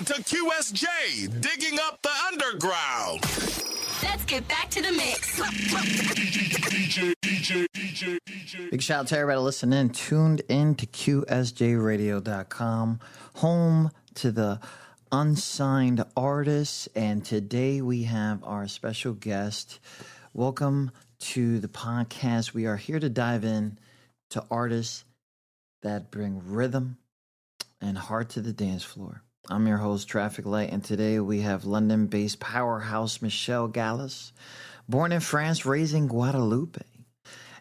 to QSJ, digging up the underground. Let's get back to the mix. Big shout out to everybody listening, tuned in to QSJRadio.com, home to the unsigned artists. And today we have our special guest. Welcome to the podcast. We are here to dive in to artists that bring rhythm and heart to the dance floor. I'm your host, Traffic Light, and today we have London-based powerhouse Michelle Galas, born in France, raised in Guadeloupe,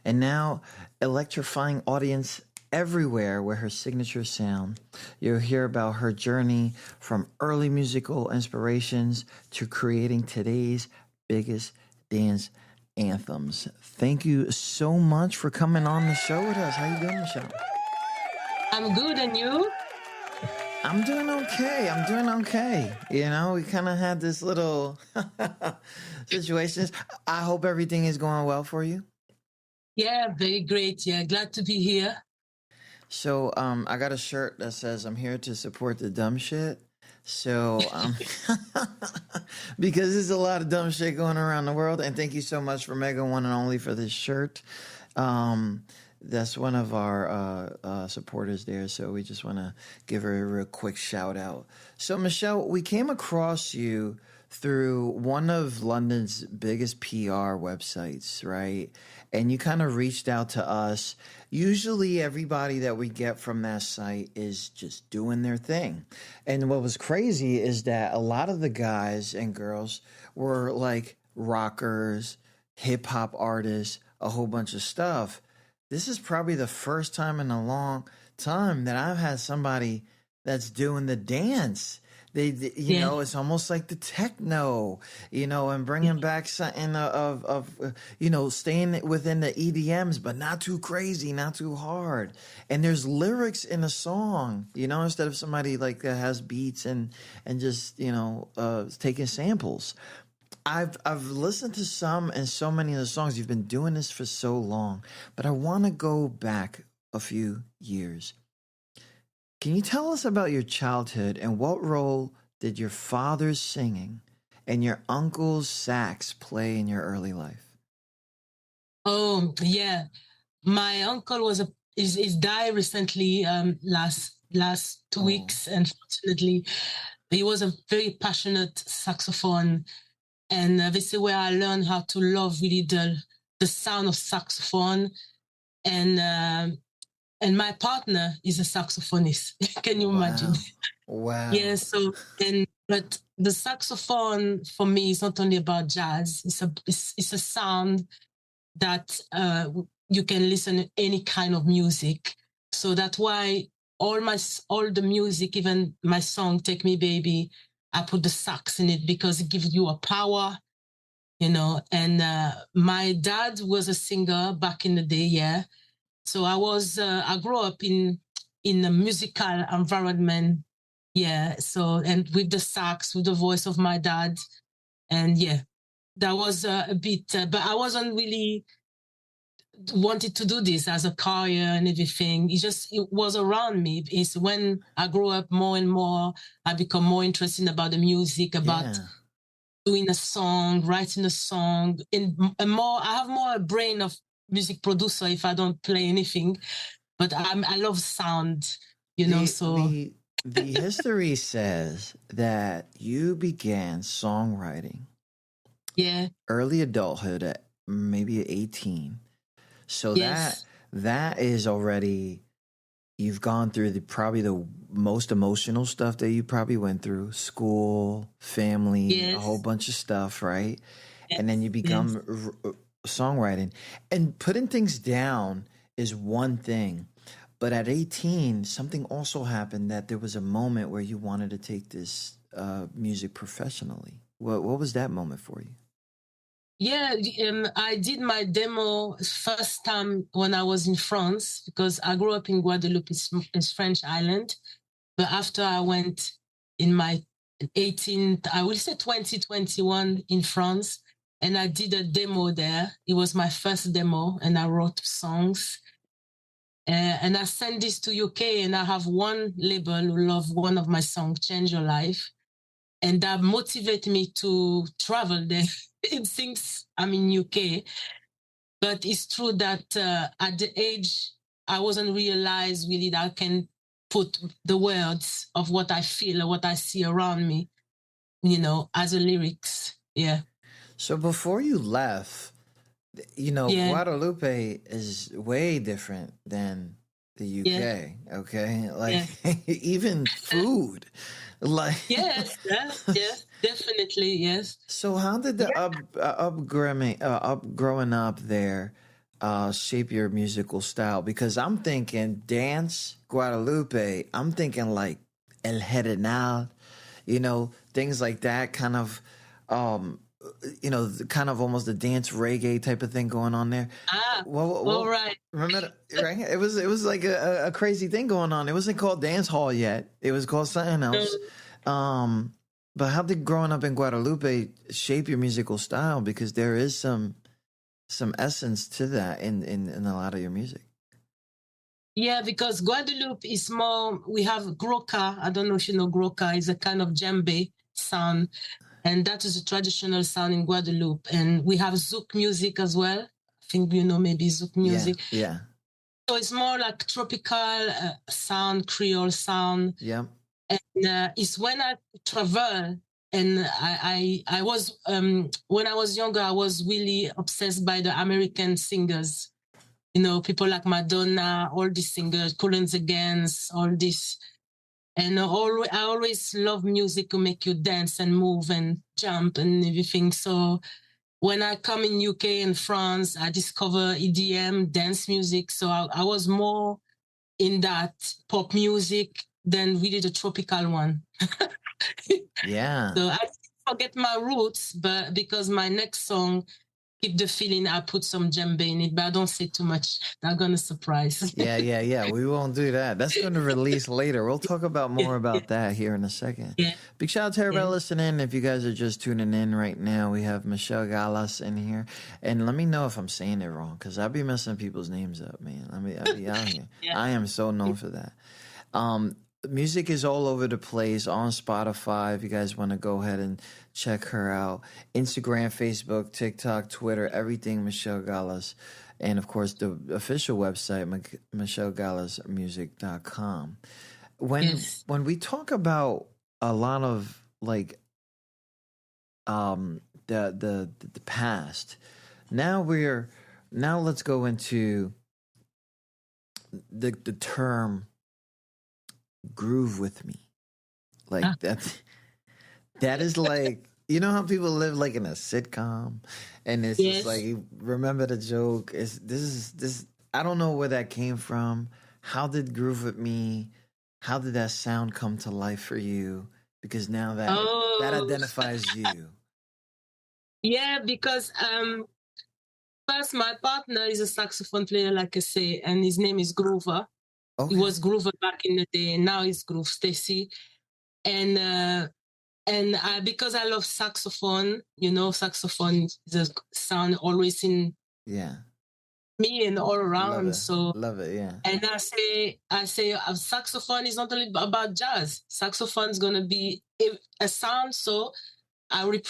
and now electrifying audience everywhere with her signature sound. You'll hear about her journey from early musical inspirations to creating today's biggest dance anthems. Thank you so much for coming on the show with us. How you doing, Michelle? I'm good, and you? I'm doing okay. You know, we kind of had this little situations. I hope everything is going well for you. Yeah, very great. Yeah, glad to be here. So, I got a shirt that says I'm here to support the dumb shit. So, because there's a lot of dumb shit going around the world. And thank you so much for Mega One and Only for this shirt. That's one of our supporters there, so we just want to give her a real quick shout out. So, Michelle, we came across you through one of London's biggest PR websites, right? And you kind of reached out to us. Usually everybody that we get from that site is just doing their thing. And what was crazy is that a lot of the guys and girls were like rockers, hip-hop artists, a whole bunch of stuff. This is probably the first time in a long time that I've had somebody that's doing the dance. You know, it's almost like the techno, you know, and bringing back something of you know, staying within the EDMs, but not too crazy, not too hard. And there's lyrics in a song, you know, instead of somebody like that has beats and just, you know, taking samples. I've listened to some and so many of the songs. You've been doing this for so long, but I want to go back a few years. Can you tell us about your childhood and what role did your father's singing and your uncle's sax play in your early life? Oh, yeah. My uncle is died recently, last 2 weeks, unfortunately. He was a very passionate saxophone. And this is where I learned how to love really the sound of saxophone. And my partner is a saxophonist. Can you imagine? Wow. Yeah. But the saxophone for me is not only about jazz. It's a sound that you can listen to any kind of music. So that's why all the music, even my song "Take Me Baby," I put the sax in it because it gives you a power, you know. And my dad was a singer back in the day, yeah. So I grew up in a musical environment, yeah. So, and with the sax, with the voice of my dad, and yeah, that was a bit. But I wasn't really wanted to do this as a career and everything. It was around me. It's when I grew up more and more, I become more interested about the music, about doing a song, writing a song, and more. I have more a brain of music producer if I don't play anything, but I love sound, you know. The history says that you began songwriting, early adulthood at maybe 18. So that is already, you've gone through probably the most emotional stuff that you probably went through, school, family, a whole bunch of stuff, right? Yes. And then you become songwriting. And putting things down is one thing. But at 18, something also happened that there was a moment where you wanted to take this music professionally. What was that moment for you? Yeah, I did my demo first time when I was in France, because I grew up in Guadeloupe, it's French island. But after I went in my 18th, I will say 2021 in France, and I did a demo there. It was my first demo, and I wrote songs. And I sent this to UK, and I have one label who love one of my songs, Change Your Life. and that motivated me to travel there. Since I'm in UK, but it's true that at the age I wasn't realized really that I can put the words of what I feel or what I see around me, as a lyrics. Yeah. So before you left, Yeah. Guadeloupe is way different than the UK. Yeah. Okay, like even food, like yes, definitely, yes. So how did the growing up there shape your musical style? Because I'm thinking dance Guadalupe. I'm thinking like El Herenal, things like that. Kind of, kind of almost a dance reggae type of thing going on there. All right. Remember, right? It was like a crazy thing going on. It wasn't called dance hall yet. It was called something else. But how did growing up in Guadalupe shape your musical style? Because there is some essence to that in a lot of your music. Yeah, because Guadeloupe is more, we have groka. I don't know if you know groka. It's a kind of djembe sound. And that is a traditional sound in Guadeloupe. And we have zouk music as well. I think maybe zouk music. Yeah. So it's more like tropical sound, Creole sound. Yeah. And it's when I travel, and I was when I was younger, I was really obsessed by the American singers, people like Madonna, all these singers, Coolins Against, all this, and I always love music to make you dance and move and jump and everything. So when I come in UK and France, I discover EDM dance music. So I was more in that pop music than really the tropical one. Yeah. So I forget my roots, but because my next song, Keep the Feeling, I put some djembe in it, but I don't say too much. Not gonna surprise. Yeah. We won't do that. That's going to release later. We'll talk about more about that here in a second. Yeah. Big shout out to everybody listening. If you guys are just tuning in right now, we have Michelle Galas in here. And let me know if I'm saying it wrong, because I'll be messing people's names up, man. I'll be out here. I am so known for that. Music is all over the place on Spotify. If you guys want to go ahead and check her out, Instagram, Facebook, TikTok, Twitter, everything Michelle Galas. And of course, the official website, michellegalasmusic.com. When we talk about a lot of like the past, now let's go into the term groove with me, like that is like, how people live like in a sitcom, and it's just like, you remember the joke, this I don't know where that came from. How did Groove with Me, how did that sound come to life for you? Because now that identifies you. Yeah, because first my partner is a saxophone player, like I say, and his name is Groover. Okay. It was Groover back in the day. Now it's Groove Stacy. And because I love saxophone, saxophone is a sound always in me and all around. Love it, yeah. And I say saxophone is not only about jazz. Saxophone is gonna be a sound. So I will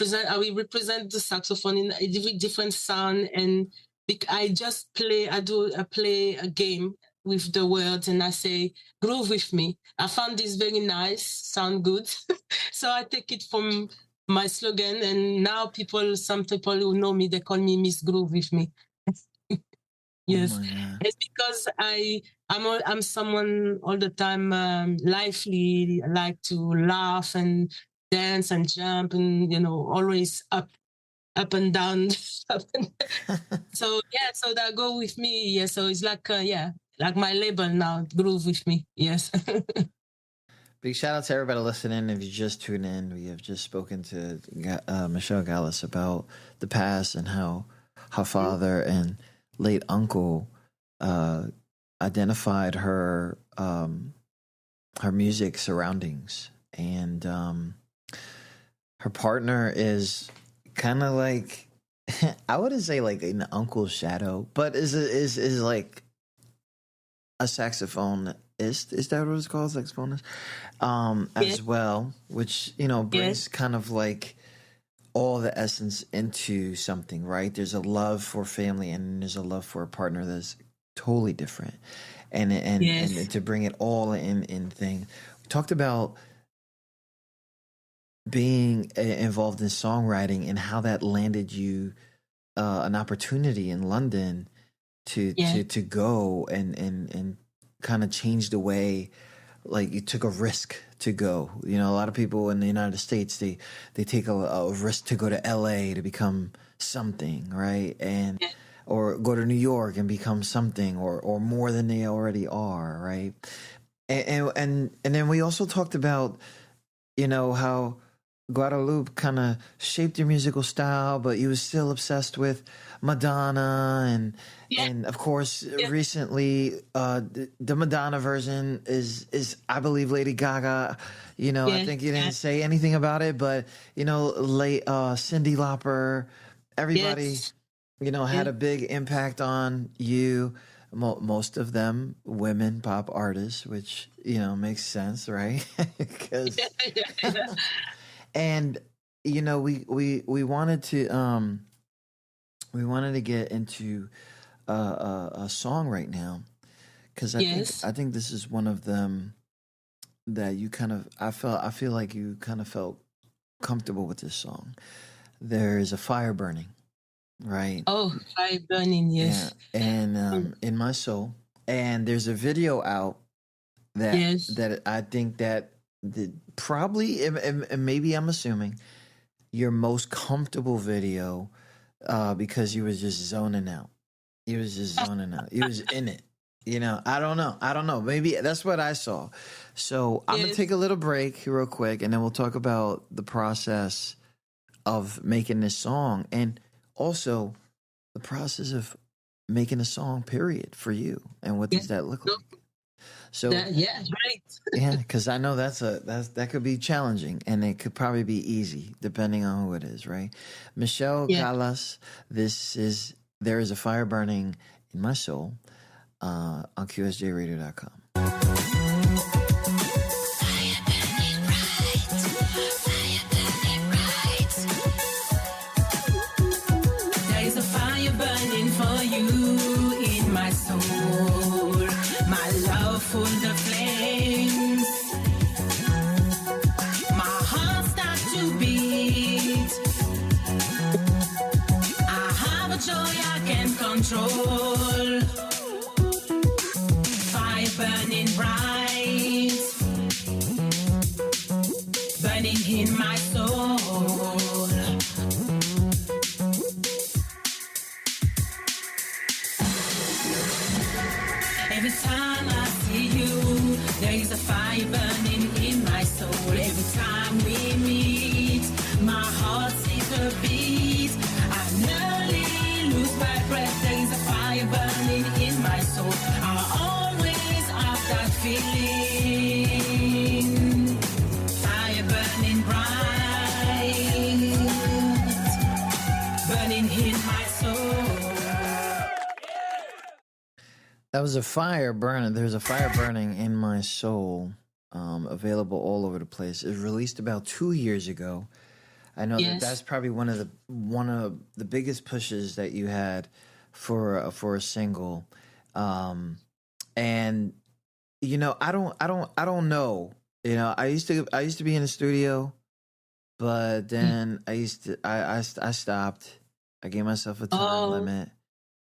represent the saxophone in a different sound, and I play a game with the words, and I say, groove with me. I found this very nice, sound good. So I take it from my slogan, and now some people who know me, they call me Miss Groove with Me. Yes. Oh, it's because I'm someone all the time lively, like to laugh and dance and jump and, always up and down. So that go with me. Yeah. So it's like, like my label now, Groove with Me. Yes. Big shout out to everybody listening. If you just tuned in, we have just spoken to Michelle Galas about the past and how her father and late uncle identified her music surroundings, and her partner is kind of like, I wouldn't say like an uncle's shadow, but is like a saxophone is that what it's called, saxophonist? As well, which brings kind of like all the essence into something, right? There's a love for family and there's a love for a partner that's totally different, and to bring it all in thing. We talked about being involved in songwriting and how that landed you an opportunity in London to go and kind of change the way, like you took a risk to go. A lot of people in the United States, they take a risk to go to LA to become something, right? And or go to New York and become something or more than they already are, right? And then we also talked about how Guadeloupe kind of shaped your musical style, but you was still obsessed with Madonna and of course recently the Madonna version is I believe Lady Gaga. I think you didn't say anything about it, but late Cyndi Lauper, everybody had a big impact on you. Most of them women pop artists, which makes sense, right? Because and we wanted to get into a song right now, because I think this is one of them that you kind of I feel like you kind of felt comfortable with this song. There is a fire burning, right? Oh, fire burning, yes. Yeah. And in my soul, and there's a video out that I think that probably, and maybe I'm assuming, your most comfortable video, because you was just zoning out. You was just zoning out. You was in it. I don't know. Maybe that's what I saw. So I'm going to take a little break real quick, and then we'll talk about the process of making this song, and also the process of making a song, period, for you. And what does that look like? So right. Yeah, because I know that could be challenging, and it could probably be easy depending on who it is, right? Michelle Galas, There Is a Fire Burning in My Soul, on QSJRadio.com. Full the flames, my heart starts to beat. I have a joy I can't control. Fire burning bright, burning in my soul. Every time I see you, there is a fire burning in my soul. Every time we meet, my heart sees a beat. I nearly lose my breath. There is a fire burning in my soul. I always have that feeling. Fire burning bright, burning in my soul. That was a fire burning. There's a fire burning in my soul. Available all over the place. It was released about 2 years ago. I know that's probably one of the biggest pushes that you had for a single. And I don't know. I used to be in the studio, but then I stopped. I gave myself a time limit.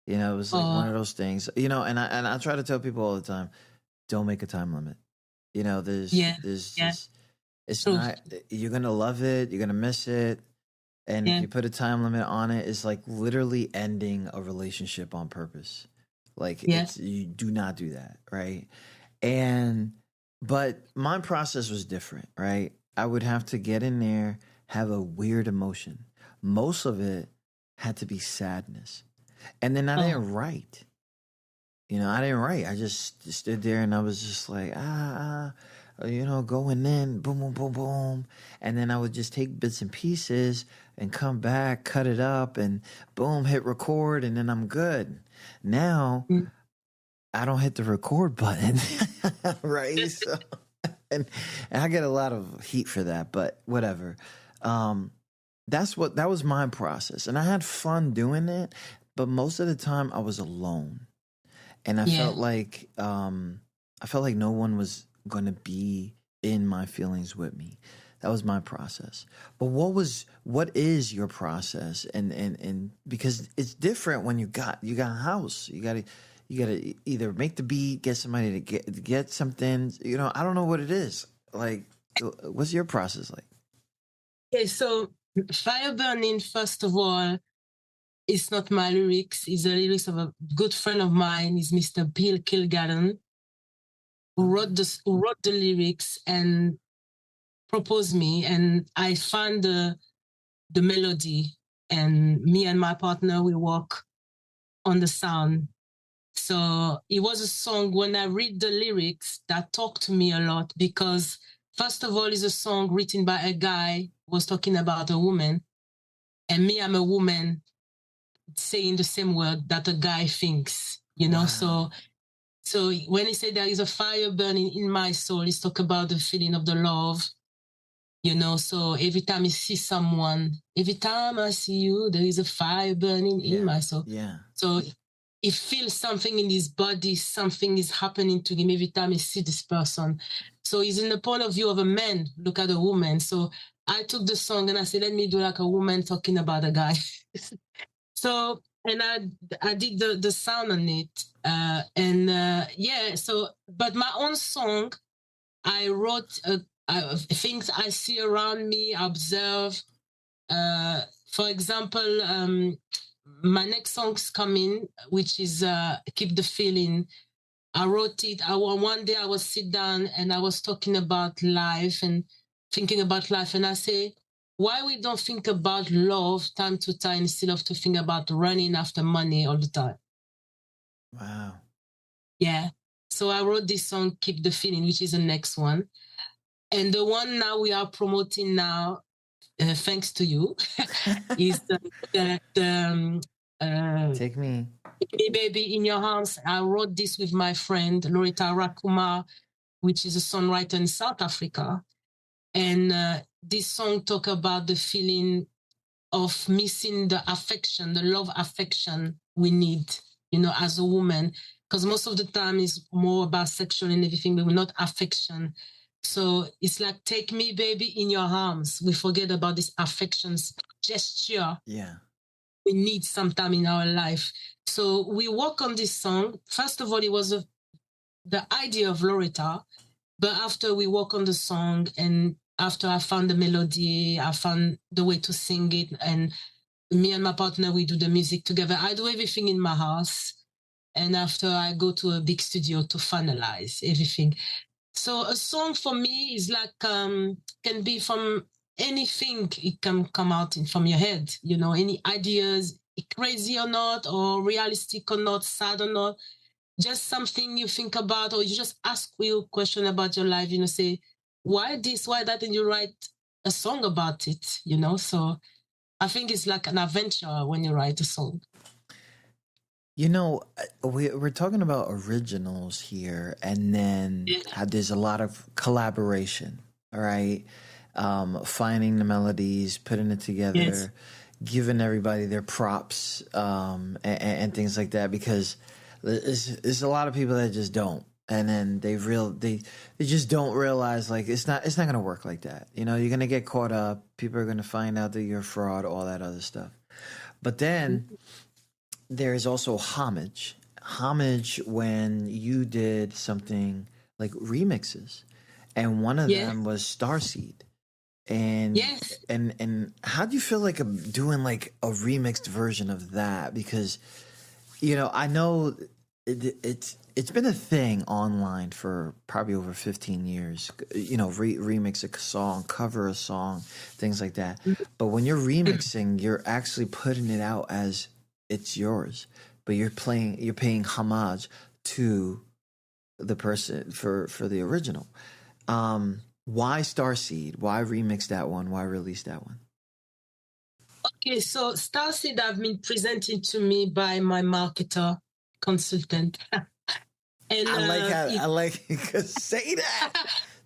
It was like one of those things. And I try to tell people all the time, don't make a time limit. It's not, you're gonna love it, you're gonna miss it, and if you put a time limit on it, it's like literally ending a relationship on purpose. Like you do not do that, right? But my process was different, right? I would have to get in there, have a weird emotion. Most of it had to be sadness. And then I didn't write. I didn't write. I just stood there and I was just like, going in, boom, boom, boom, boom. And then I would just take bits and pieces and come back, cut it up, and boom, hit record, and then I'm good. Now, I don't hit the record button. right? So, and I get a lot of heat for that, but whatever. That was my process, and I had fun doing it. But most of the time, I was alone, and I felt like no one was going to be in my feelings with me. That was my process. But what is your process? And because it's different when you got a house, you gotta either make the beat, get somebody to get something. You know, I don't know what it is. Like, what's your process like? Okay, so Fire Burning, first of all, it's not my lyrics. It's the lyrics of a good friend of mine. Is Mr. Bill Kilgallen, who wrote the lyrics and proposed me, and I found the melody, and me and my partner, we work on the sound. So it was a song, when I read the lyrics, that talked to me a lot, because first of all, it's a song written by a guy who was talking about a woman, and me, I'm a woman saying the same word that a guy thinks, you know. Wow. So when he said there is a fire burning in my soul, he's talk about the feeling of the love, you know. So every time I see someone, every time I see you, there is a fire burning in my soul. Yeah. So he feels something in his body, something is happening to him every time he see this person. So he's in the point of view of a man, look at a woman. So I took the song and I said, let me do like a woman talking about a guy. So, and I did the sound on it. So, but my own song, I wrote things I see around me, observe. For example, my next song's coming, which is Keep the Feeling. I wrote it. One day I was sit down and I was talking about life and thinking about life. And I say, why we don't think about love time to time instead of to think about running after money all the time? Wow. Yeah. So I wrote this song, Keep the Feeling, which is the next one. And the one now we are promoting now, thanks to you, is Take Me Baby in Your Arms. I wrote this with my friend Loretta Rakuma, which is a songwriter in South Africa. And this song talk about the feeling of missing the affection, the love affection we need, you know, as a woman. Because most of the time it's more about sexual and everything, but not affection. So it's like, take me, baby, in your arms. We forget about this affections gesture. Yeah. We need sometime in our life. So we work on this song. First of all, it was the idea of Loretta, but after we work on the song and after I found the melody, I found the way to sing it, and me and my partner, we do the music together. I do everything in my house, and after I go to a big studio to finalize everything. So a song for me is like, can be from anything. It can come out from your head, you know, any ideas, crazy or not, or realistic or not, sad or not, just something you think about, or you just ask real question about your life, you know, say, why this, why that, and you write a song about it, you know. So I think it's like an adventure when you write a song. You know, we're talking about originals here, and then there's a lot of collaboration, all right? Finding the melodies, putting it together, giving everybody their props, and things like that, because there's a lot of people that just don't. And then they just don't realize, like, it's not going to work like that. You know, you're going to get caught up. People are going to find out that you're a fraud, all that other stuff. But then there's also homage when you did something like remixes, and one of them was Starseed. And and how do you feel like doing like a remixed version of that? Because, you know, I know it's been a thing online for probably over 15 years, you know, remix a song, cover a song, things like that. But when you're remixing, you're actually putting it out as it's yours, but you're paying homage to the person for the original. Why Starseed? Why remix that one? Why release that one? Okay, so Starseed have been presented to me by my marketer consultant. And I like how I like you could say that.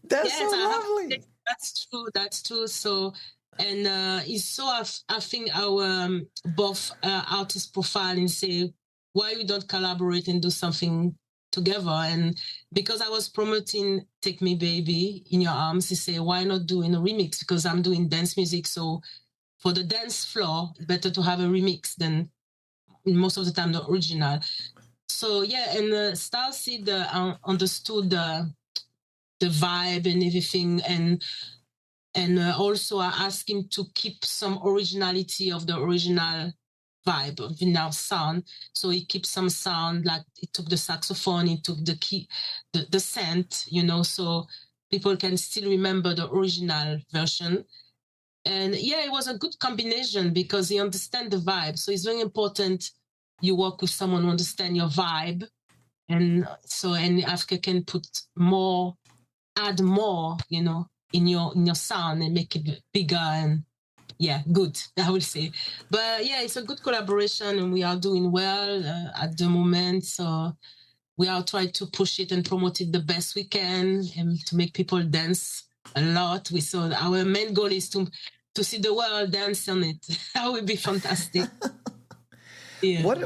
That's so lovely. That's true. That's true. So, and it's so I think our both artist profile and say why we don't collaborate and do something together. And because I was promoting Take Me Baby in Your Arms, he say why not doing a remix, because I'm doing dance music. So for the dance floor, it's better to have a remix than most of the time the original. So yeah, and Starseed understood the vibe and everything, and also I asked him to keep some originality of the original vibe of the sound. So he keeps some sound, like he took the saxophone, he took the key, the scent, so people can still remember the original version. And yeah, it was a good combination because he understands the vibe. So it's very important you work with someone who understands your vibe. And Africa can add more, in your sound and make it bigger and good, I would say. But yeah, it's a good collaboration and we are doing well at the moment. So we are trying to push it and promote it the best we can and to make people dance a lot. So our main goal is to see the world dance on it. That would be fantastic. Yeah. What I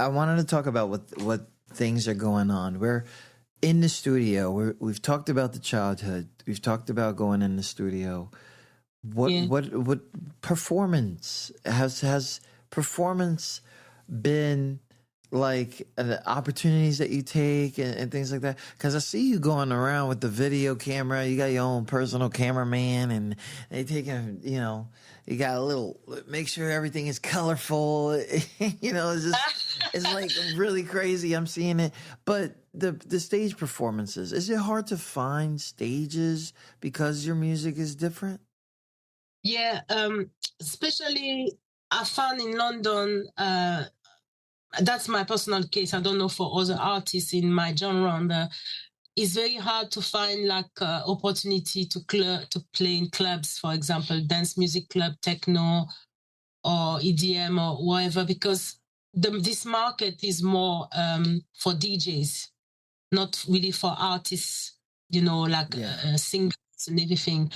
wanted to talk about what things are going on. We're in the studio. We've talked about the childhood. We've talked about going in the studio. What performance has performance been like, opportunities that you take and things like that? Because I see you going around with the video camera. You got your own personal cameraman, and they taking, you got a little, make sure everything is colorful. It's like really crazy. I'm seeing it. But the stage performances, is it hard to find stages because your music is different? Yeah, especially I found in London, that's my personal case. I don't know for other artists in my genre. It's very hard to find opportunity to play in clubs, for example, dance music club, techno, or EDM or whatever, because this market is more for DJs, not really for artists, singers and everything.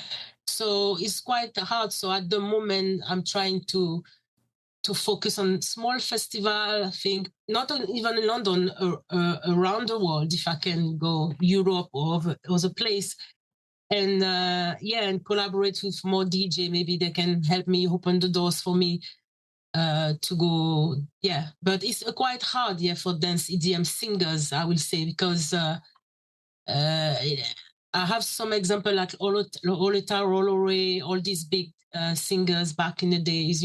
So it's quite hard. So at the moment, I'm trying to focus on small festival, I think, not even in London, around the world, if I can go Europe or other place. And and collaborate with more DJ. Maybe they can help me open the doors for me to go. Yeah, but it's quite hard, for dance EDM singers, I will say, because I have some example like Oleta, Rolore, all these big singers back in the days,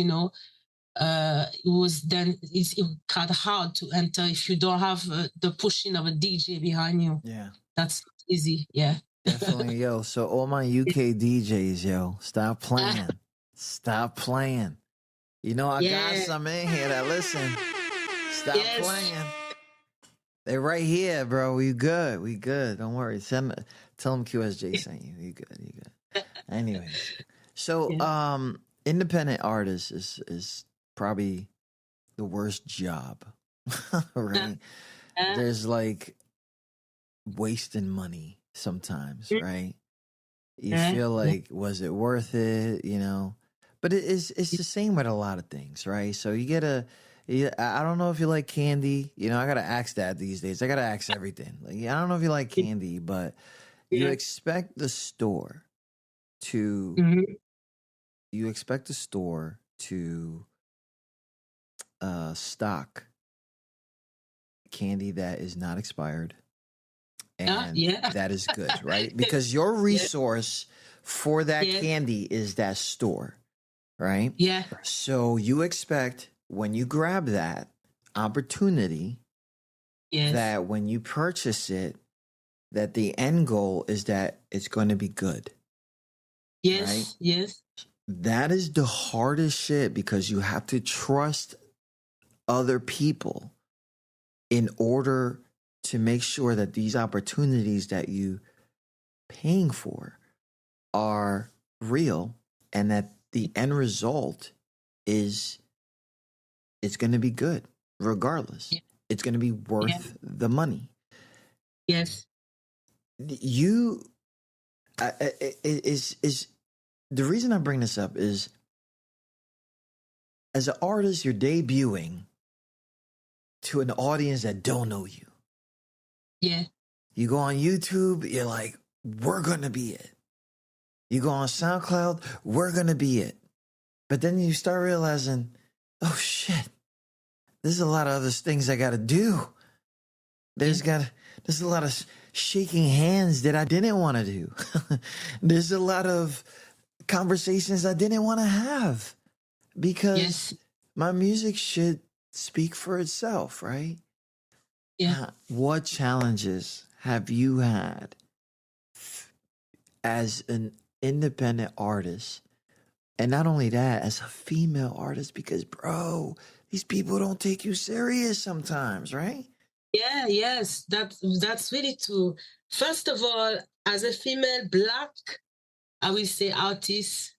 it's kind of hard to enter if you don't have the pushing of a DJ behind you. Yeah. That's easy. Yeah. Definitely, yo. So all my UK DJs, yo, stop playing. Stop playing. I got some in here that listen. Stop playing. They're right here, bro. We good. Don't worry. Tell them QSJ sent you. You good. Anyways. So independent artist is probably the worst job. Right? There's wasting money sometimes, right? You feel like, was it worth it? But it's the same with a lot of things, right? So you get I don't know if you like candy. I gotta ask that these days. I gotta ask everything. I don't know if you like candy, but you expect the store to stock candy that is not expired and that is good, right? Because your resource for that candy is that store, right? Yeah. So you expect, when you grab that opportunity, that when you purchase it, that the end goal is that it's going to be good. Yes, right? Yes. That is the hardest shit, because you have to trust other people in order to make sure that these opportunities that you paying for are real, and that the end result is it's going to be good regardless. It's going to be worth the money. Yes. You is the reason I bring this up is, as an artist, you're debuting to an audience that don't know you. Yeah. You go on YouTube, you're like, we're going to be it. You go on SoundCloud, we're going to be it. But then you start realizing, oh shit, there's a lot of other things I got to do. There's a lot of shaking hands that I didn't want to do. There's a lot of conversations I didn't want to have because my music should speak for itself, right? Yeah. What challenges have you had as an independent artist? And not only that, as a female artist, because bro, these people don't take you serious sometimes, right? Yeah, yes, that's really true. First of all, as a female Black, I will say artist,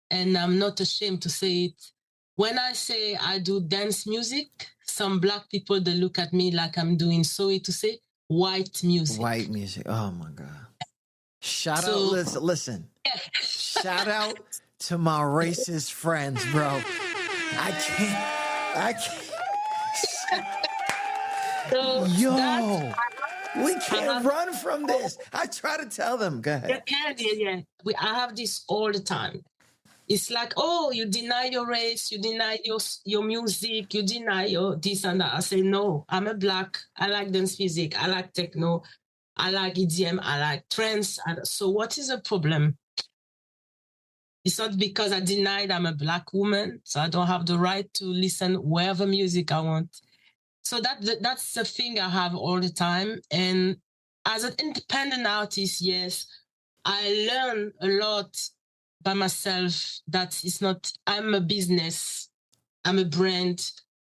and I'm not ashamed to say it. When I say I do dance music, some Black people, they look at me like I'm doing, sorry to say, white music. White music. Oh my God. Shout out, listen. Yeah. Shout out to my racist friends, bro. I can't. So Yo, we can't run from this. I try to tell them. Go ahead. Yeah. I have this all the time. It's like, oh, you deny your race, you deny your music, you deny your this and that. I say, no, I'm a Black. I like dance music. I like techno. I like EDM. I like trance. So what is the problem? It's not because I denied I'm a Black woman, so I don't have the right to listen whatever music I want. So that's the thing I have all the time. And as an independent artist, yes, I learn a lot by myself that it's not, I'm a business, I'm a brand.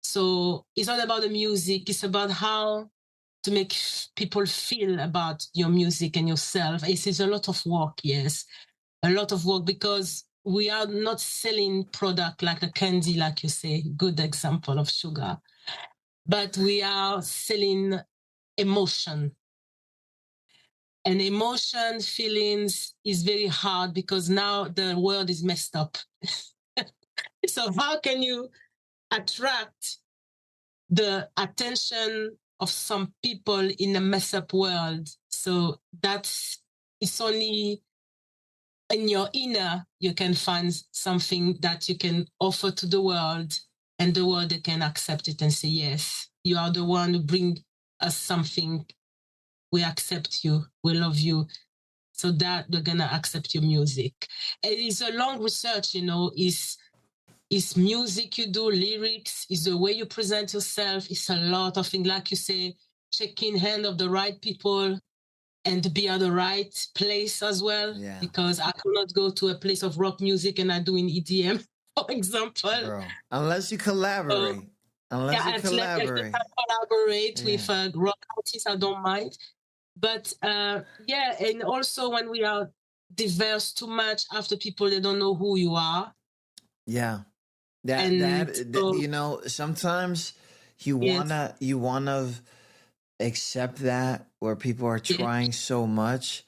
So it's not about the music, it's about how to make people feel about your music and yourself. It's a lot of work, yes. A lot of work, because we are not selling product like a candy, like you say, good example of sugar. But we are selling emotion. And emotion, feelings is very hard because now the world is messed up. So how can you attract the attention of some people in a messed up world? So it's only in your inner you can find something that you can offer to the world, and the world, they can accept it and say, yes, you are the one who bring us something. We accept you. We love you. So that they're going to accept your music. It is a long research, is music you do, lyrics, is the way you present yourself. It's a lot of things, like you say, checking hand of the right people and be at the right place as well. Yeah. Because I cannot go to a place of rock music and I do in EDM. For example, bro, unless you collaborate, collaborate with rock artists, I don't mind. But and also when we are diverse too much, after people, they don't know who you are. Yeah, sometimes you wanna accept that, where people are trying so much,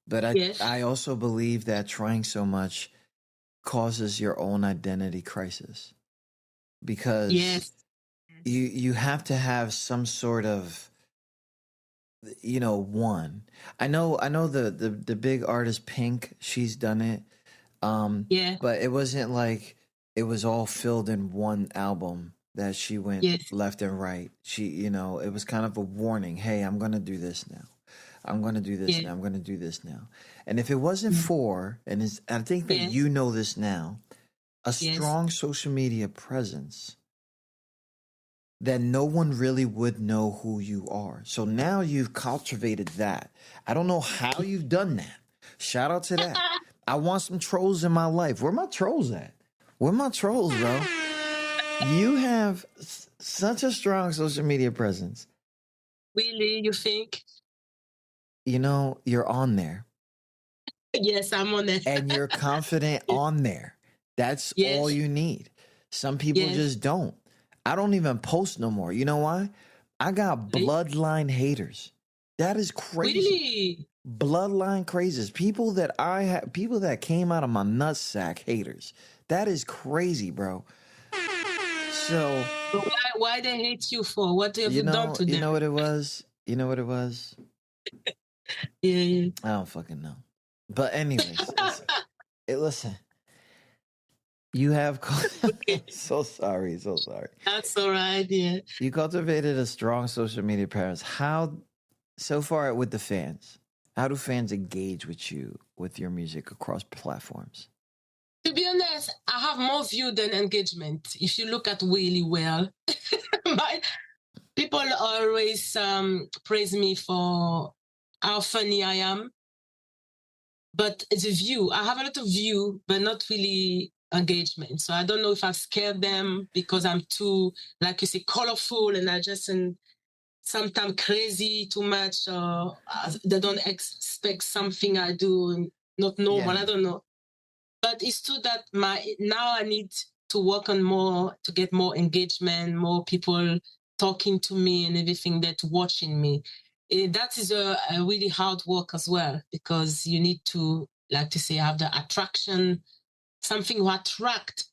but I also believe that trying so much causes your own identity crisis, because you have to have some sort of one. I know the big artist Pink, she's done it, but it wasn't like it was all filled in one album that she went left and right. She it was kind of a warning, hey, I'm gonna do this now, I'm going to do this now. I'm going to do this now. And if it wasn't for, and I think that you know this now, a strong social media presence, then no one really would know who you are. So now you've cultivated that. I don't know how you've done that. Shout out to that. I want some trolls in my life. Where my trolls at? Where my trolls, bro? You have such a strong social media presence. Really, you think? You're on there. Yes, I'm on there. And you're confident on there. That's all you need. Some people just don't. I don't even post no more. You know why? I got bloodline haters. That is crazy. Really? Bloodline crazes. People that came out of my nutsack haters. That is crazy, bro. So But why they hate you for? What have you done to them? You know what it was? Yeah. I don't fucking know. But anyways, listen. You have so sorry. That's all right, yeah. You cultivated a strong social media presence. How so far with the fans? How do fans engage with you with your music across platforms? To be honest, I have more view than engagement. If you look at really well, people always praise me for how funny I am. But it's a view. I have a lot of view, but not really engagement. So I don't know if I've scared them because I'm too, like you say, colorful and I just sometimes crazy too much, or they don't expect something I do not normal. Yeah. I don't know. But it's true that now I need to work on more to get more engagement, more people talking to me and everything that watching me. That is a really hard work as well, because you need to, like to say, have the attraction, something to attract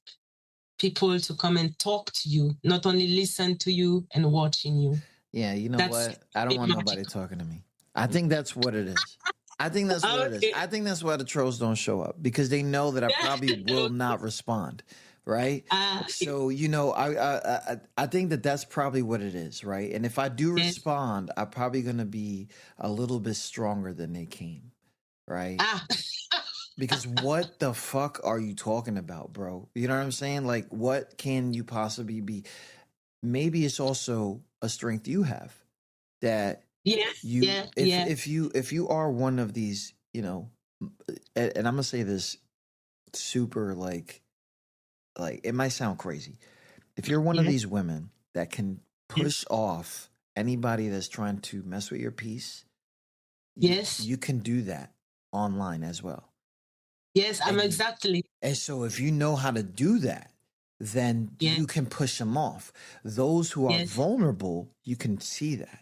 people to come and talk to you, not only listen to you and watching you. Yeah, you know what? I don't want nobody talking to me. I think that's what it is. I think that's what it is. I think that's why the trolls don't show up, because they know that I probably will not respond. Right. So, you know, I think that's probably what it is. Right. And if I do respond, I'm probably going to be a little bit stronger than they came. Right. Because what the fuck are you talking about, bro? You know what I'm saying? Like, what can you possibly be? Maybe it's also a strength you have that if you are one of these, you know, and I'm going to say this super like it might sound crazy. If you're one of these women that can push off anybody that's trying to mess with your peace, you can do that online as well. Yes, I'm exactly. And so if you know how to do that, then you can push them off. Those who are vulnerable, you can see that.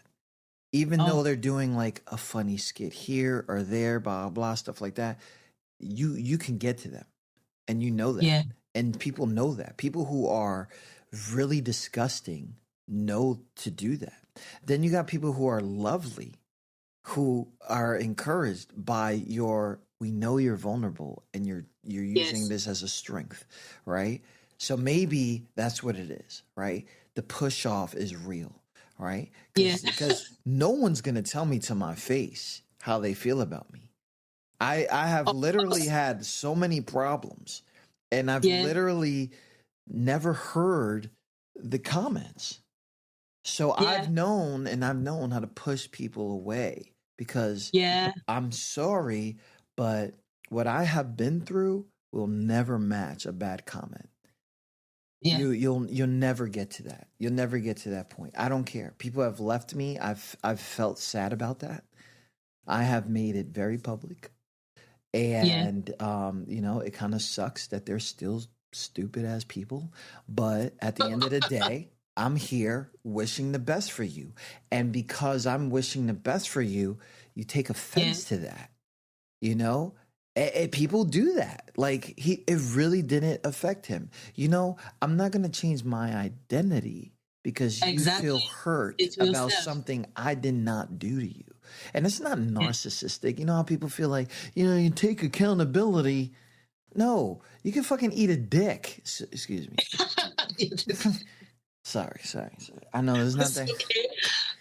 Even though they're doing like a funny skit here or there, blah, blah, stuff like that, you can get to them. And you know that. Yeah. And people know that. People who are really disgusting know to do that. Then you got people who are lovely, who are encouraged by we know you're vulnerable and you're using this as a strength, right? So maybe that's what it is, right? The push off is real, right? Because no one's going to tell me to my face how they feel about me. I have literally had so many problems. And I've literally never heard the comments. So I've known how to push people away, because I'm sorry, but what I have been through will never match a bad comment. Yeah. You'll never get to that. You'll never get to that point. I don't care. People have left me. I've felt sad about that. I have made it very public. And, you know, it kind of sucks that they're still stupid ass people. But at the end of the day, I'm here wishing the best for you. And because I'm wishing the best for you, you take offense to that. You know, people do that. Like, it really didn't affect him. You know, I'm not going to change my identity because you feel hurt about something I did not do to you. And it's not narcissistic. You know how people feel like, you know, you take accountability. No, you can fucking eat a dick. Excuse me. Sorry. I know it's not that. Okay.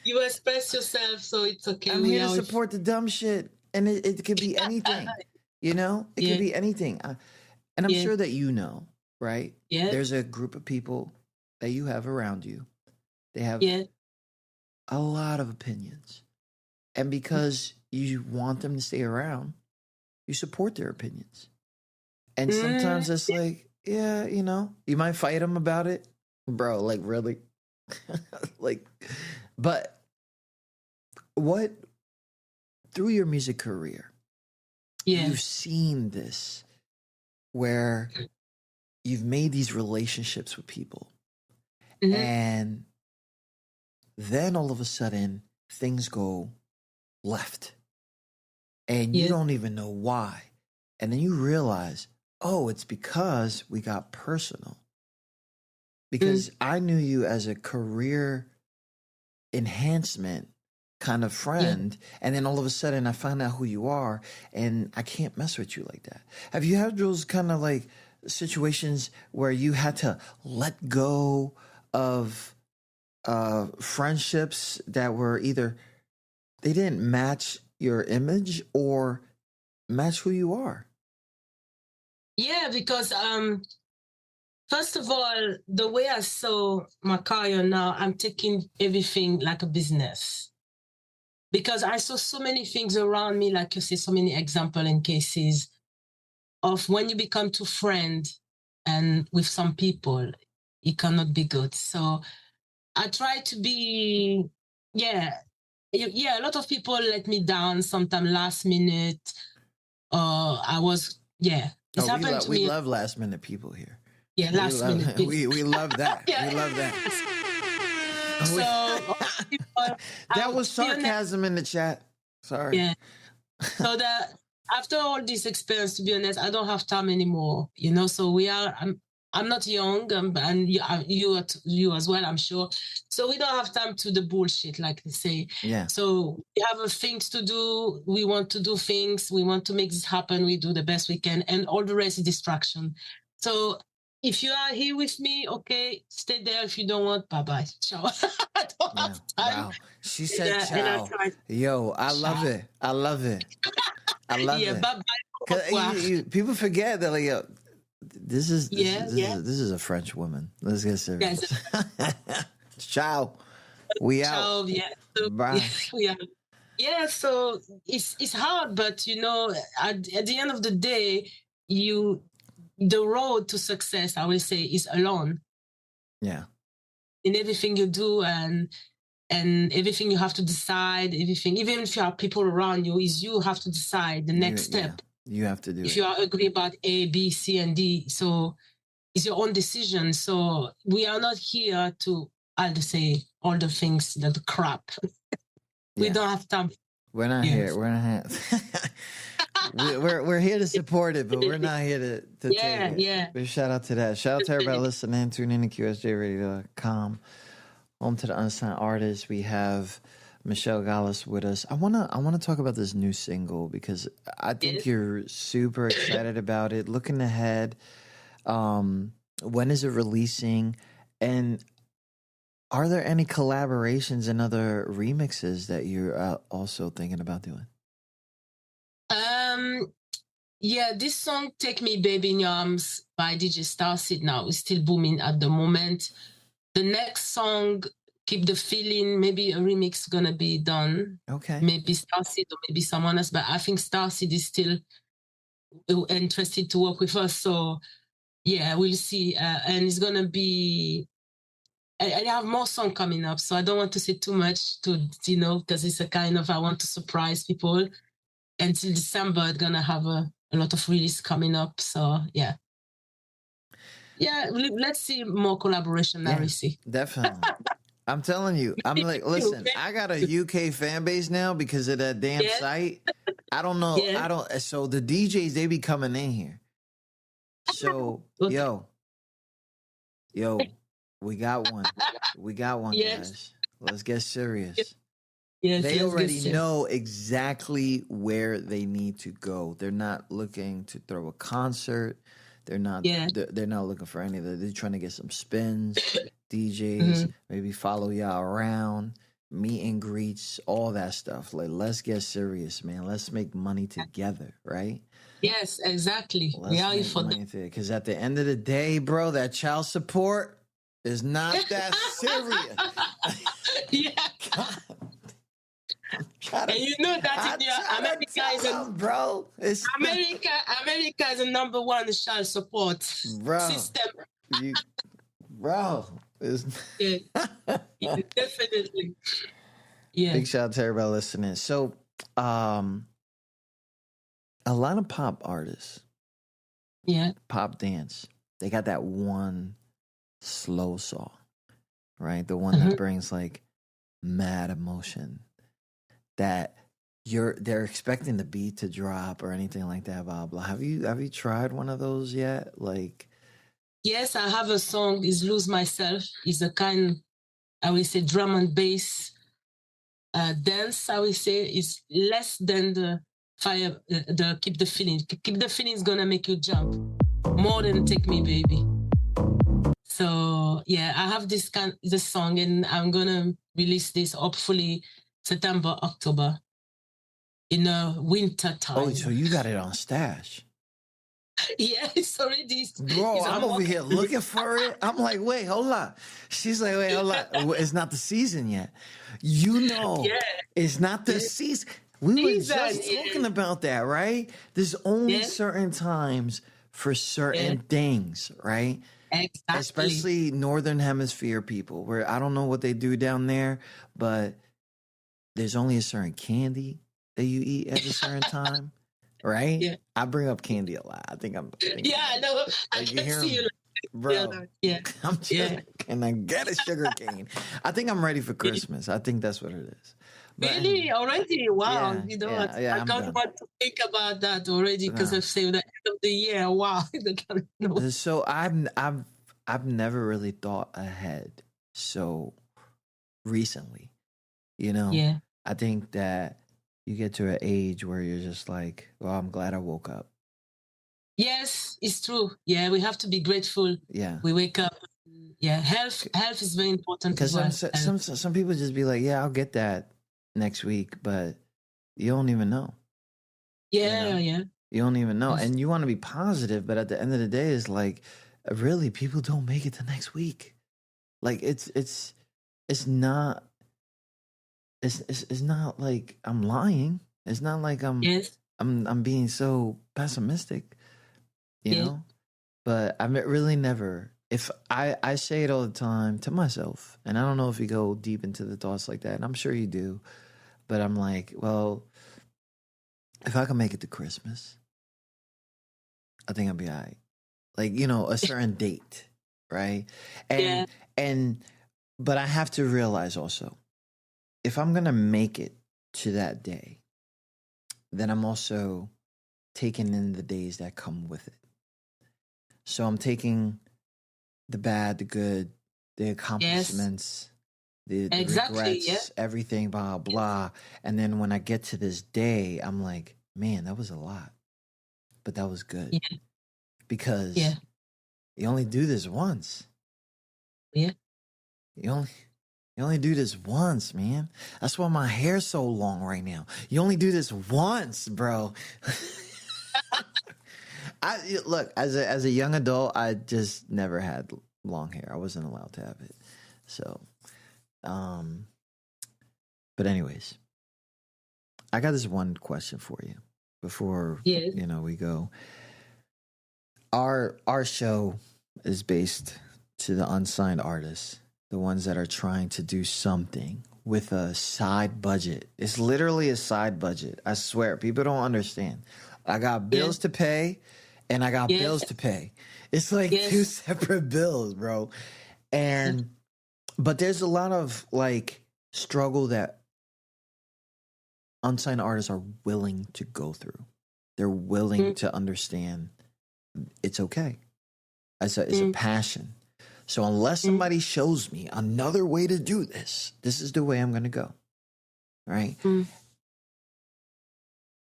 You express yourself, so it's okay. I'm here to support the dumb shit. And it could be anything. You know? It could be anything. And I'm sure that you know, right? Yeah. There's a group of people that you have around you. They have a lot of opinions. And because you want them to stay around, you support their opinions. And sometimes it's like, you know, you might fight them about it. Bro, like, really? Like, but through your music career, you've seen this where you've made these relationships with people. And then all of a sudden things go left and you don't even know why. And then you realize, oh, it's because we got personal. Because I knew you as a career enhancement kind of friend. And then all of a sudden I find out who you are and I can't mess with you like that. Have you had those kind of like situations where you had to let go of friendships that were either they didn't match your image or match who you are? Yeah, because first of all, the way I saw my career now, I'm taking everything like a business. Because I saw so many things around me, like you say, so many examples and cases of when you become too friend and with some people, it cannot be good. So I try to be, a lot of people let me down sometime last minute. I was, it's happened to me. We love last minute people here. Yeah, last minute. We love that. We love that. So that was sarcasm in the chat. Sorry. Yeah. So that after all this experience, to be honest, I don't have time anymore. You know, so I'm not young, and you as well, I'm sure. So we don't have time to the bullshit, like they say. Yeah. So we have things to do. We want to do things. We want to make this happen. We do the best we can, and all the rest is distraction. So if you are here with me, okay, stay there. If you don't want, bye-bye. Ciao. I don't have time. Wow. She said ciao. Yo, I love it. I love it. I love it. Bye-bye. People forget that, like, yo, this is a French woman. Let's get serious. Ciao. We out. Ciao. Yeah. So, bye. Yeah. So it's hard, but you know, at the end of the day, the road to success, I will say, is alone. Yeah. In everything you do and everything you have to decide, everything, even if you have people around you, is you have to decide the next step. You have to do if you are agree about A, B, C, and D. So it's your own decision. So we are not here to, I'll just say, all the things, the crap. We don't have time. We're not here. We're not here. we're here to support it, but we're not here to take it. Yeah. Big shout out to that. Shout out to everybody listening. Tune in to QSJRadio.com. Home to the unsigned artists. We have Michelle Galas with us. I wanna talk about this new single because I think you're super excited about it. Looking ahead, when is it releasing? And are there any collaborations and other remixes that you're also thinking about doing? This song "Take Me Baby in Your Arms" by DJ Starseed now is still booming at the moment. The next song, "Keep the Feeling," maybe a remix gonna be done. Okay. Maybe Starseed or maybe someone else, but I think Starseed is still interested to work with us. So yeah, we'll see. And it's gonna be. I have more songs coming up, so I don't want to say too much because it's a kind of, I want to surprise people. Until December, it's gonna have a lot of release coming up. So yeah, let's see more collaboration. I see. Definitely. I'm telling you, I'm like, listen, I got a UK fan base now because of that damn site. I don't know. So the DJs, they be coming in here. So yo, we got one. Guys. Let's get serious. They already know exactly where they need to go. They're not looking to throw a concert. They're not. They're not looking for any of that. They're trying to get some spins, DJs, maybe follow y'all around, meet and greets, all that stuff. Like, let's get serious, man. Let's make money together, right? Yes, exactly. Because at the end of the day, bro, that child support is not that serious. And you know that America is a number one child support system. Definitely. Yeah. Big shout out to everybody listening. So, a lot of pop artists, pop dance, they got that one slow song, right? The one that brings like mad emotion that they're expecting the beat to drop or anything like that, blah blah. Have you tried one of those yet? Like, Yes, I have a song, is Lose Myself. It's a kind, I will say, drum and bass dance, I will say. It's less than the fire, the Keep the Feeling. Keep the Feeling is going to make you jump more than Take Me Baby. So, yeah, I have this song, and I'm going to release this hopefully September, October, in a winter time. oh, so you got it on stash. Yeah, it's already. Bro, I'm over here looking for it. I'm like, wait, hold on. She's like, wait, hold on. It's not the season yet. You know, it's not the season. We were just talking about that, right? There's only certain times for certain things, right? Exactly. Especially Northern Hemisphere people, where I don't know what they do down there, but there's only a certain candy that you eat at a certain time. Right? Yeah. I bring up candy a lot. I think I'm. I know. I can see you. Bro. Yeah. I'm just, can I get a sugar cane? I think I'm ready for Christmas. I think that's what it is. But, really? Already? Wow. Yeah, you know yeah, what? yeah, I I'm can't done. want to think about that already because I've saved the end of the year. Wow. So I've never really thought ahead so recently. You know? Yeah. I think that you get to an age where you're just like, well, I'm glad I woke up. Yes, it's true. Yeah, we have to be grateful. Yeah. We wake up. Yeah, health is very important as Because well. some people just be like, yeah, I'll get that next week, but you don't even know. Yeah, you don't even know. And you want to be positive, but at the end of the day, it's like, really, people don't make it to next week. Like it's not like I'm lying. It's not like I'm being so pessimistic, you know? But I'm really never, if I say it all the time to myself, and I don't know if you go deep into the thoughts like that, and I'm sure you do, but I'm like, well, if I can make it to Christmas, I think I'll be all right. Like, you know, a certain date, right? But I have to realize also, if I'm going to make it to that day, then I'm also taking in the days that come with it. So I'm taking the bad, the good, the accomplishments, the regrets, everything, blah, blah. And then when I get to this day, I'm like, man, that was a lot. But that was good. Yeah. Because you only do this once. Yeah. You only do this once, man. That's why my hair's so long right now. You only do this once, bro. Look, as a young adult, I just never had long hair. I wasn't allowed to have it. So, but anyways, I got this one question for you before we go. Our show is based to the unsigned artists. The ones that are trying to do something with a side budget. It's literally a side budget. I swear. People don't understand. I got bills to pay and I got bills to pay. It's like two separate bills, bro. But there's a lot of like struggle that unsigned artists are willing to go through. They're willing to understand it's okay. It's a passion. So unless somebody shows me another way to do this, this is the way I'm going to go. Right?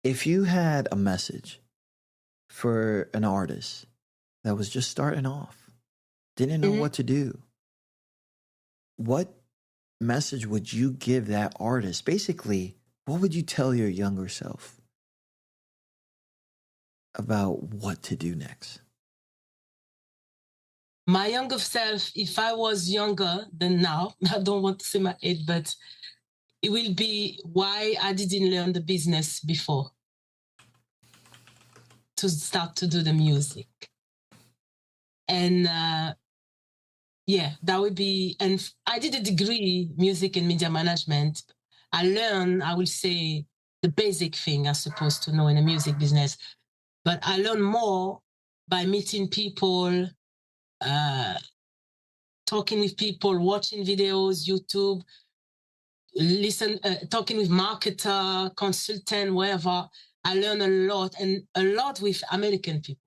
If you had a message for an artist that was just starting off, didn't know what to do, what message would you give that artist? Basically, what would you tell your younger self about what to do next? My younger self, if I was younger than now, I don't want to say my age, but it will be why I didn't learn the business before to start to do the music. And that would be, and I did a degree, music and media management. I learned, I will say, the basic thing I'm supposed to know in the music business, but I learned more by meeting people, talking with people, watching videos, YouTube, talking with marketer, consultant, wherever. I learn a lot, and a lot with American people.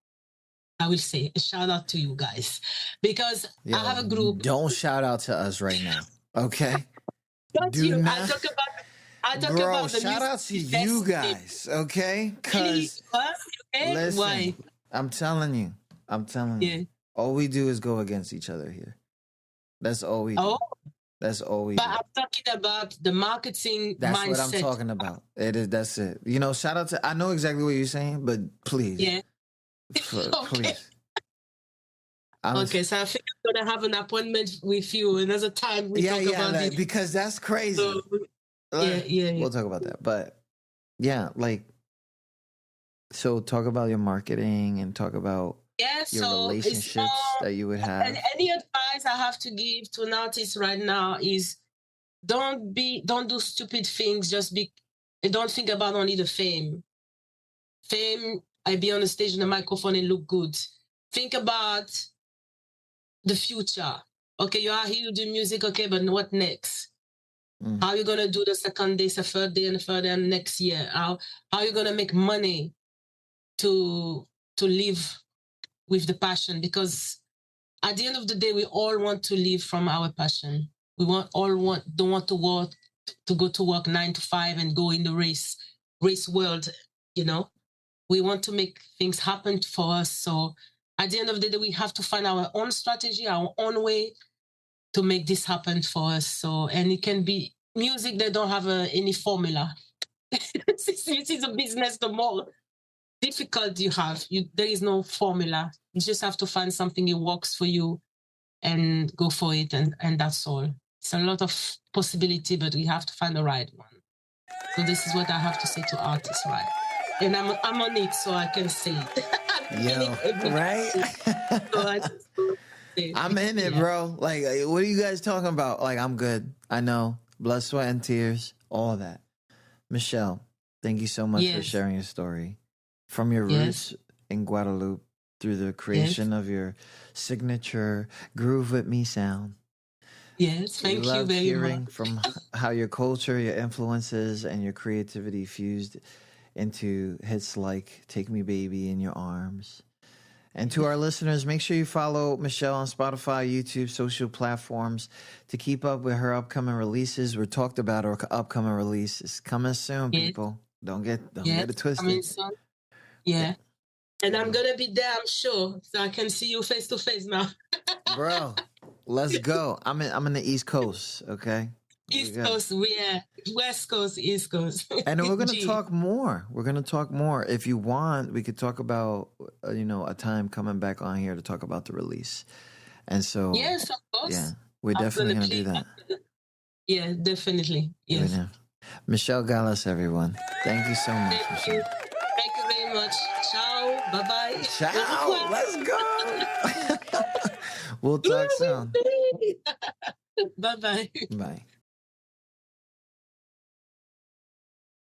I will say a shout out to you guys, because Yo, I have a group. Don't shout out to us right now, okay? Not you. I talk about the shout out to you guys, okay? Because listen, why? I'm telling you, all we do is go against each other here. That's all we do. Oh. That's all we do. But I'm talking about the marketing That's mindset. what I'm talking about. That's it. You know, shout out to, I know exactly what you're saying, but please. Yeah. Please. Okay, so I think I'm going to have an appointment with you another time. We talk about it. Because that's crazy. So, yeah. We'll talk about that. But yeah, so talk about your marketing and talk about your relationships that you would have. And any advice I have to give to an artist right now is don't do stupid things. Don't think about only the fame. I be on the stage on the microphone and look good. Think about the future. Okay, you are here, you do music, okay, but what next? How are you gonna do the second day, the third day, and the third day, and next year? How are you gonna make money to live with the passion? Because at the end of the day, we all want to live from our passion. We don't want to go to work 9 to 5 and go in the race world, you know. We want to make things happen for us. So at the end of the day, we have to find our own strategy, our own way to make this happen for us. So, and it can be music that don't have any formula. This is a business, the more difficult you have. There is no formula. You just have to find something that works for you and go for it. And that's all. It's a lot of possibility, but we have to find the right one. So this is what I have to say to artists, right? And I'm on it, so I can say it. Right? I'm in it, bro. Like, what are you guys talking about? Like, I'm good. I know. Blood, sweat, and tears. All that. Michelle, thank you so much for sharing your story. From your roots in Guadeloupe through the creation of your signature Groov'With Me sound. Yes, thank you very hearing much. From how your culture, your influences, and your creativity fused into hits like Take Me Baby in Your Arms. And to our listeners, make sure you follow Michelle on Spotify, YouTube, social platforms to keep up with her upcoming releases. We talked about her upcoming release. It's coming soon, people. Don't get it twisted. Coming soon. Yeah. And I'm going to be there, I'm sure. So I can see you face to face now. Bro, let's go. I'm in the East Coast, okay? East Coast, West Coast, East Coast. And we're going to talk more. If you want, we could talk about, a time coming back on here to talk about the release. And so... Yes, of course. Yeah, we're definitely going to do that. Yeah, definitely. Yes. Michelle Galas, everyone. Thank you so much, Michelle. Thank you very much. Ciao. Bye-bye. Ciao. Let's go. We'll talk soon. Bye-bye. Bye.